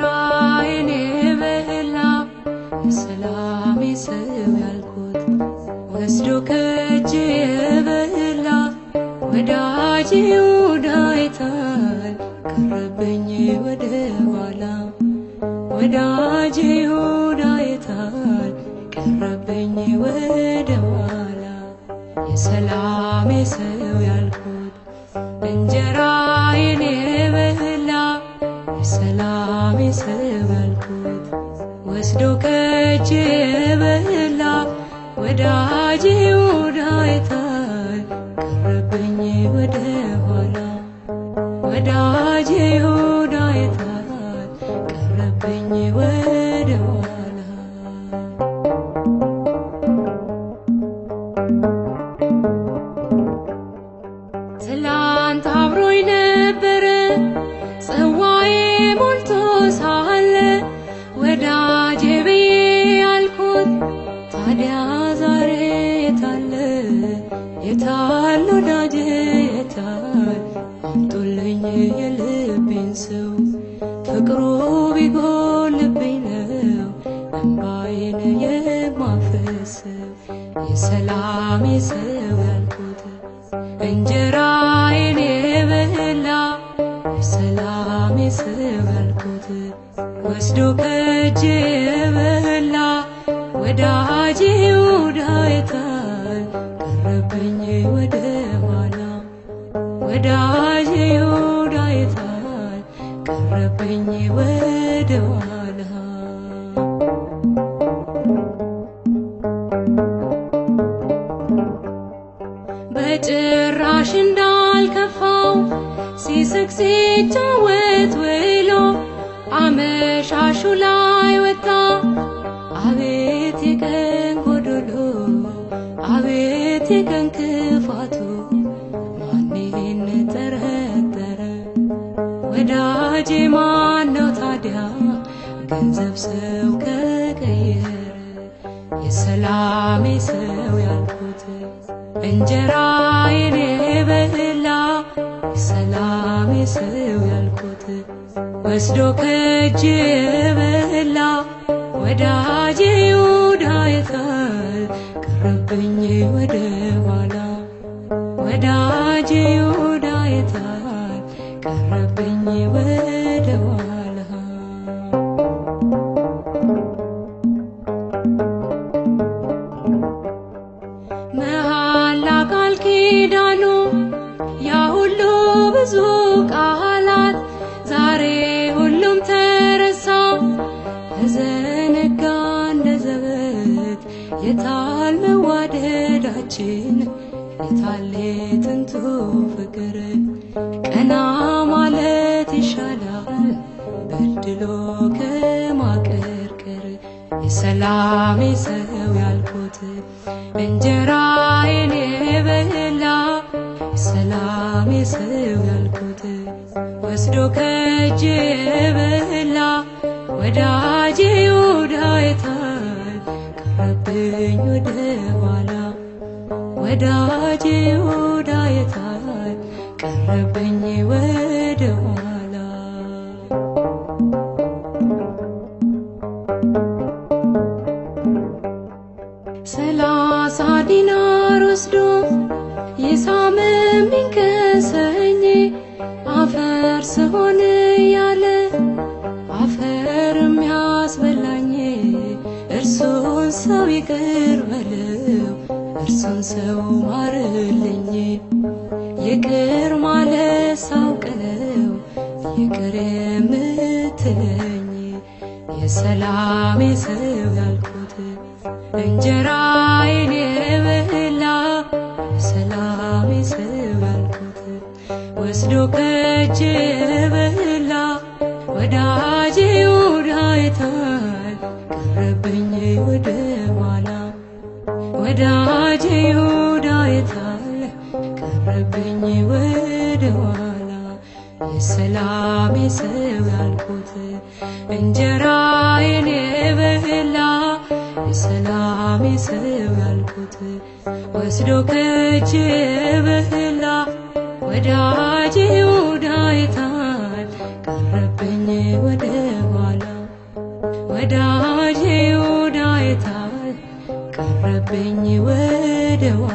እንጀራዬን የበላ የሰላሜ ሰው ያልኩት ወስዶ ከእጄ የበላ ወዳጄ ይሁዳ አይታል ቀረብኝ ወደ ኋላ ወዳጄ ይሁዳ አይታል ቀረብኝ ወደ ኋላ የሰላሜ ሰው ያልኩት እንጀራዬን የበላ የሰላሜ ሰው ያልኩት ወስዶ ከእጄ የበላ ወዳጄ ይሁዳ አይታል ቀረብኝ ወደ ኋላ ወዳጄ ይሁዳ አይታል ቀረብኝ ወደ ኋላ ትላንት አብሮኝ ነበረ ጽዋዬ ሞልቶ ሳለ ወዳጄ ብዬ ያልኩት ታዲያ ዛሬ የታለ የታል ወዳጄ የታል አምጡልኝ የልቤን ሰው ፍቅሩ ቢጎልብኝ ነው እንባዬን የማፈሰው የሰላሜ ሰው ያልኩት እንጀራዬን የበላ የሰላሜ ሰው ያልኩት ወስዶ ከእጄ የበላ ወዳጄ ይሁዳ አይታል ቀረብኝ ወደ ኋላ ወዳጄ ይሁዳ አይታል ቀረብኝ ወደ ኋላ በጭራሽ እንዳልከፋው ሲስቅ ሲጫወት ውሎ አመሻሹ ላይ ወጣ አቤት የቀን ጎዶሎ አቤት የቀን ክፋቱ ማንን ጠረጠረ ወዳጄ ማነው ታዲያ ገንዘብ ሰው ከቀየረ የሰላሜ ሰው ያልኩት እንጀራዬን የበላ የሰላሜ ሰው ያልኩት ወስዶ ከእጄ የበላ ወዳጄ ይሁዳ አይታል ቀረብኝ ወደ ኋላ ወዳጄ ይሁዳ አይታል ቀረብኝ ወደ ኋላ መሐላ ቃል ኪዳኑ ያ ሁሉ ብዙ ቃላት ዛሬ ሁሉም ተረሳ ተዘነጋ እንደ ዘበት የታል መዋደዳችን የታል ጥንቱ ፍቅር ቀና ማለት ይሻላል በድሎ ከማቀርቀር የሰላሜ ሰው ያልኩት እንጀራዬን የበላ የሰላሜ ሰው ያልኩት ወስዶ ከእጄ የበላ ወዳጄ ይሁዳ አይታል ቀረብኝ ወደ ኋላ ወዳጄ ይሁዳ አይታል ቀረብኝ ወደ ኋላ ሰላሳ ዲናር ወስዶ የሳመኝ ከሰኝ አፈር ስሆን ያለ አፈርም ያስበላኝ እርሱን ሰው ይቅር በለው እርሱን ሰው ማርልኝ ይቅር ማለት ሳውቅ ነው ይቅር የምትለኝ የሰላሜ ሰው ያልኩት እንጀራዬን የበላ የሰላሜ ሰው ያልኩት ወስዶ ከእጄ የበላ ወዳጄ ይሁዳ አይታል ቀረብኝ ወደ ኋላ ወዳጄ ይሁዳ አይታል ቀረብኝ ወደ ኋላ የሰላሜ ሰው ያልኩት እንጀራዬን የበላ የሰላሜ ሰው ያልኩት ወስዶ ከእጄ የበላ ወዳጄ ይሁዳ አይታል ቀረብኝ ወደ ኋላ ወዳጄ ዮዳሄ ቀረብኝ ወደዋ